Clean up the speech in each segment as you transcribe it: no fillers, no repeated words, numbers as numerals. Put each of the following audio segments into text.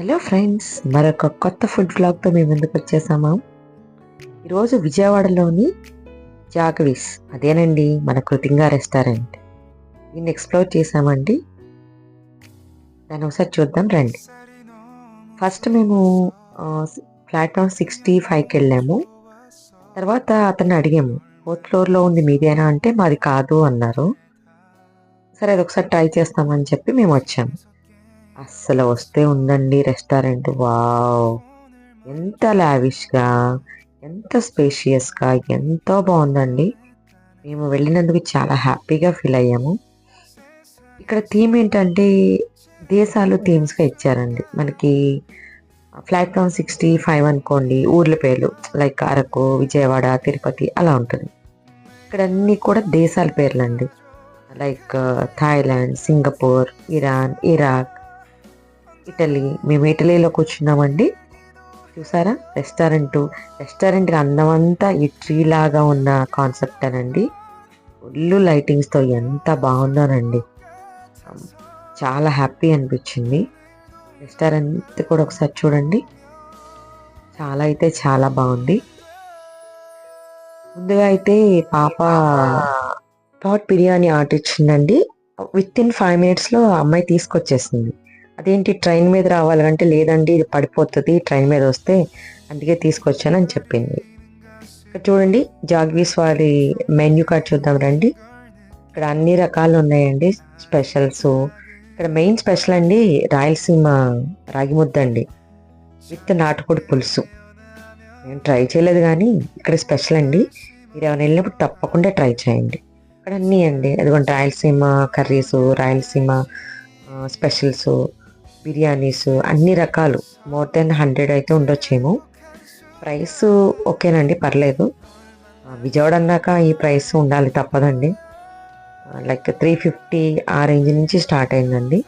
Hello friends, మరొక కొత్త food వ్లాగ్తో మేము ముందుకు వచ్చేసాము. ఈరోజు విజయవాడలోని జాగవీస్, అదేనండి మన కృతింగా రెస్టారెంట్, దీన్ని ఎక్స్ప్లోర్ చేసామండి. దాన్ని ఒకసారి చూద్దాం రండి. ఫస్ట్ మేము ప్లాట్ఫామ్ 65కి వెళ్ళాము. తర్వాత అతన్ని అడిగాము, 4th ఫ్లోర్లో ఉంది మీదేనా అంటే మాది కాదు అన్నారు. సరే అది ఒకసారి ట్రై చేస్తామని చెప్పి మేము వచ్చాము. అస్సలు వస్తే ఉందండి రెస్టారెంట్. వావ్, ఎంత లావిష్గా, ఎంత స్పేషియస్గా, ఎంతో బాగుందండి. మేము వెళ్ళినందుకు చాలా హ్యాపీగా ఫీల్ అయ్యాము. ఇక్కడ థీమ్ ఏంటంటే దేశాలు థీమ్స్గా ఇచ్చారండి. మనకి ప్లాట్ఫామ్ 65 అనుకోండి, ఊర్ల పేర్లు లైక్ అరకు, విజయవాడ, తిరుపతి అలా ఉంటుంది. ఇక్కడ అన్నీ కూడా దేశాల పేర్లు అండి, like Thailand, Singapore, Iran, Iraq, Italy. మేము ఇటలీలో కూర్చున్నామండి. చూసారా రెస్టారెంట్కి అందమంతా ఈ ట్రీ లాగా ఉన్న కాన్సెప్ట్ అనండి. ఫుల్ లైటింగ్స్తో ఎంత బాగుందోనండి, చాలా హ్యాపీ అనిపించింది. రెస్టారెంట్ కూడా ఒకసారి చూడండి, చాలా అయితే చాలా బాగుంది. ముందుగా అయితే పాప పాట్ బిర్యానీ ఆర్డర్ ఇచ్చిందండి. విత్ ఇన్ 5 minutesలో అమ్మాయి తీసుకొచ్చేసింది. అదేంటి ట్రైన్ మీద రావాలంటే లేదండి ఇది పడిపోతుంది ట్రైన్ మీద వస్తే, అందుకే తీసుకొచ్చానని చెప్పింది. ఇక్కడ చూడండి జాగవీస్ వారి మెన్యూ కార్డ్ చూద్దాం రండి. ఇక్కడ అన్ని రకాలు ఉన్నాయండి స్పెషల్స్. ఇక్కడ మెయిన్ స్పెషల్ అండి రాయలసీమ రాగి ముద్ద అండి విత్ నాటుకోడి పులుసు. నేను ట్రై చేయలేదు కానీ ఇక్కడ స్పెషల్ అండి. మీరు ఎవరైనా వెళ్ళినప్పుడు తప్పకుండా ట్రై చేయండి. ఇక్కడ అన్నీ అండి, అదిగోండి రాయలసీమ కర్రీస్, రాయలసీమ స్పెషల్స్, బిర్యానీస్, అన్ని రకాలు. మోర్ దెన్ 100 అయితే ఉండొచ్చేమో. ప్రైస్ ఓకేనండి, పర్లేదు. విజయవాడ అన్నాక ఈ ప్రైస్ ఉండాలి, తప్పదండి. లైక్ 350 ఆ రేంజ్ నుంచి స్టార్ట్ అయిందండి.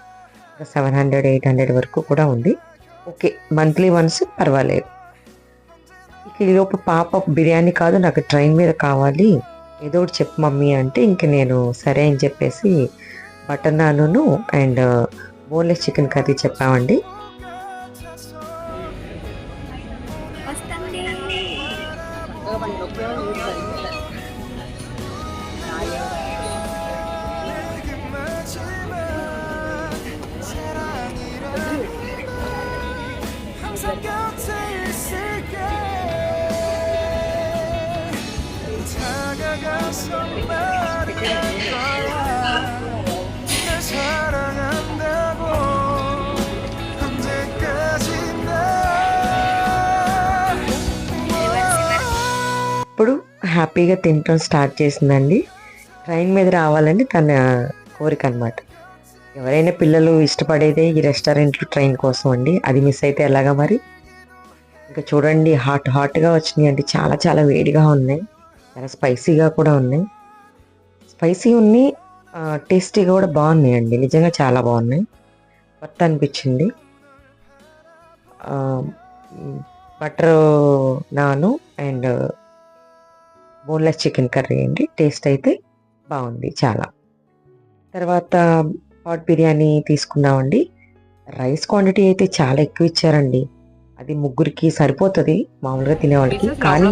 700, 800 వరకు కూడా ఉంది. ఓకే, మంత్లీ వన్స్ పర్వాలేదు. ఇక ఈలోపు పాప బిర్యానీ కాదు నాకు ట్రైన్ మీద కావాలి, ఏదో ఒకటి చెప్పు మమ్మీ అంటే ఇంక నేను సరే అని చెప్పేసి బటర్ నాను అండ్ బోన్లెస్ చికెన్ కర్రీ చెప్పామండి. ఇప్పుడు హ్యాపీగా తినటం స్టార్ట్ చేసిందండి. ట్రైన్ మీద రావాలని తన కోరిక అనమాట. ఎవరైనా పిల్లలు ఇష్టపడేదే ఈ రెస్టారెంట్లు ట్రైన్ కోసం అండి. అది మిస్ అయితే ఎలాగా మరి. ఇంకా చూడండి హాట్గా వచ్చినాయి అండి, చాలా చాలా వేడిగా ఉన్నాయి, చాలా స్పైసీగా కూడా ఉన్నాయి. స్పైసీ ఉన్నాయి, టేస్టీగా కూడా బాగున్నాయండి, నిజంగా చాలా బాగున్నాయి. కొత్త అనిపించింది. బటర్ నాను అండ్ బోన్లెస్ చికెన్ కర్రీ అండి. టేస్ట్ అయితే బాగుంది చాలా. తర్వాత పాట్ బిర్యానీ తీసుకున్నామండి. రైస్ క్వాంటిటీ అయితే చాలా ఎక్కువ ఇచ్చారండి. అది ముగ్గురికి సరిపోతుంది మామూలుగా తినేవాళ్ళకి. కానీ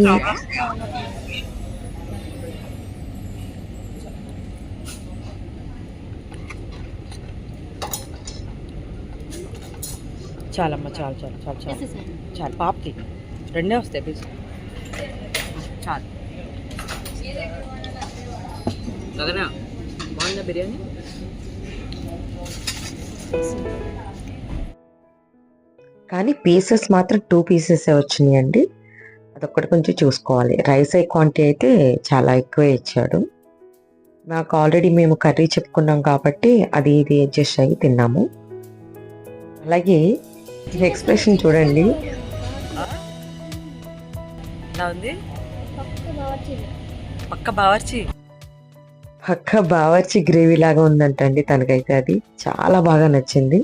చాలమ్మ, చాలు చాలు చాలు చాలు చాలు. పాపకి 2 వస్తాయి పీస్, చాలు. బాగుందా బిర్యానీ? కానీ పీసెస్ మాత్రం 2 pieces వచ్చినాయండి. అదొక్కటి కొంచెం చూసుకోవాలి. రైస్ క్వాంటిటీ అయితే చాలా ఎక్కువే ఇచ్చాడు. నాకు ఆల్రెడీ మేము కర్రీ చెప్పుకున్నాం కాబట్టి అది ఇది అడ్జస్ట్ అయ్యి తిన్నాము. అలాగే ఎక్స్ప్రెషన్ చూడండి, పక్క బావర్చి గ్రేవీ లాగా ఉందంటండి తనకైతే. అది చాలా బాగా నచ్చింది.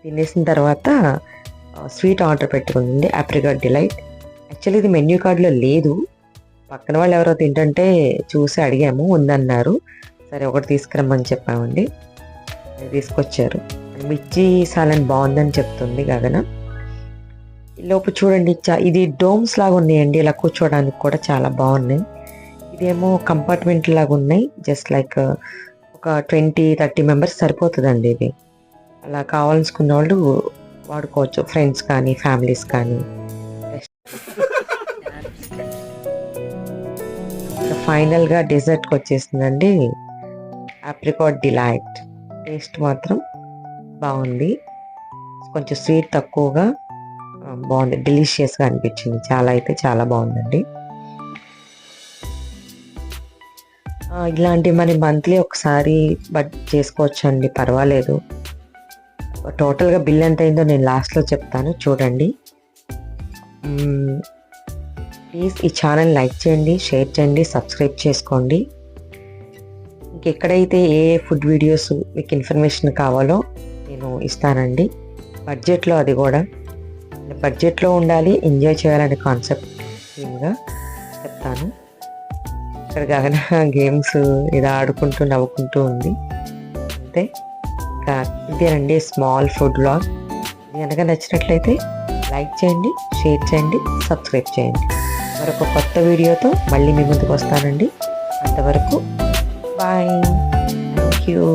తినేసిన తర్వాత స్వీట్ ఆర్డర్ పెట్టుకుంది, ఆప్రికాట్ డిలైట్. యాక్చువల్లీ ఇది మెన్యూ కార్డులో లేదు, పక్కన వాళ్ళు ఎవరో తింటుంటే చూసి అడిగాము, ఉందన్నారు. సరే ఒకటి తీసుకురమ్మని చెప్పామండి, తీసుకొచ్చారు. మిర్చి సాలన్ బాగుందని చెప్తుంది గగన. లోపు చూడండి ఇది డోమ్స్ లాగా ఉన్నాయండి, ఇలా కూర్చోవడానికి కూడా చాలా బాగున్నాయి. ఇదేమో కంపార్ట్మెంట్ లాగా ఉన్నాయి, జస్ట్ లైక్ ఒక 20-30 మెంబర్స్ సరిపోతుందండి ఇది. అలా కావాలనుకున్న వాళ్ళు వాడుకోవచ్చు, ఫ్రెండ్స్ కానీ ఫ్యామిలీస్ కానీ. ఫైనల్గా డెజర్ట్కి వచ్చేసిందండి ఆప్రికాట్ డిలైట్. టేస్ట్ మాత్రం బాగుంది, కొంచెం స్వీట్ తక్కువగా బాగుంది, డెలిషియస్గా అనిపించింది. చాలా అయితే చాలా బాగుందండి. ఇలాంటివి మరి మంత్లీ ఒకసారి చేసుకోవచ్చు అండి, పర్వాలేదు. టోటల్గా బిల్ ఎంత అయిందో నేను లాస్ట్లో చెప్తాను, చూడండి. ప్లీజ్ ఈ ఛానల్ లైక్ చేయండి, షేర్ చేయండి, సబ్స్క్రైబ్ చేసుకోండి. ఇంకెక్కడైతే ఏ ఫుడ్ వీడియోస్ మీకు ఇన్ఫర్మేషన్ కావాలో నేను ఇస్తానండి. బడ్జెట్లో, అది కూడా బడ్జెట్లో ఉండాలి, ఎంజాయ్ చేయాలనే కాన్సెప్ట్ థీమ్గా చెప్తాను. ఇక్కడ గగన గేమ్స్ ఇది ఆడుకుంటూ నవ్వుకుంటూ ఉంది అంతే. ఇంకా ఇదేనండి స్మాల్ ఫుడ్ వ్లాగ్. ఇది కనుక నచ్చినట్లయితే లైక్ చేయండి, షేర్ చేయండి, సబ్స్క్రైబ్ చేయండి. మరొక కొత్త వీడియోతో మళ్ళీ మీ ముందుకు వస్తానండి. అంతవరకు బాయ్, థ్యాంక్ యూ.